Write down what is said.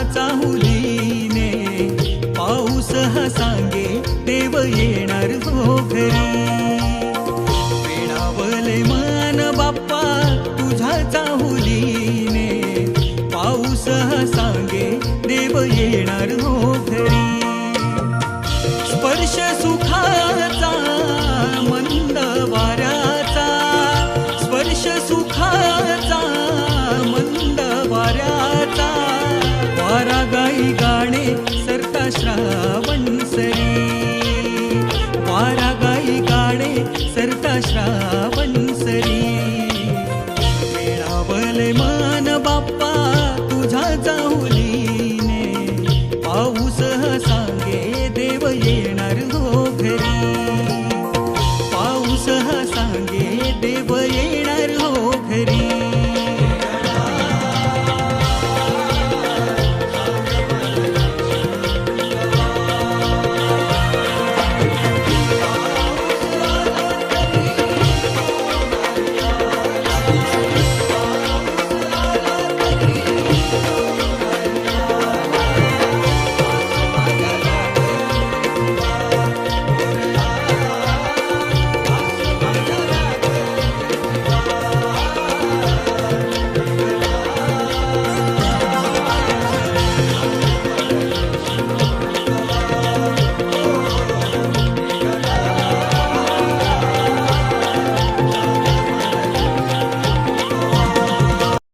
चाहुलीने पाऊस हा सांगे देव येणार हो घरी. वेळावले मन बाप्पा तुझ्या चाहुलीने पाऊस हा सांगे देव येणार हो घरी. स्पर्श सुखाचा मंद वाऱ्याचा, स्पर्श सुखाचा मंद वाऱ्याचा, वारा गाई गाणे सरता श्रावण सरी.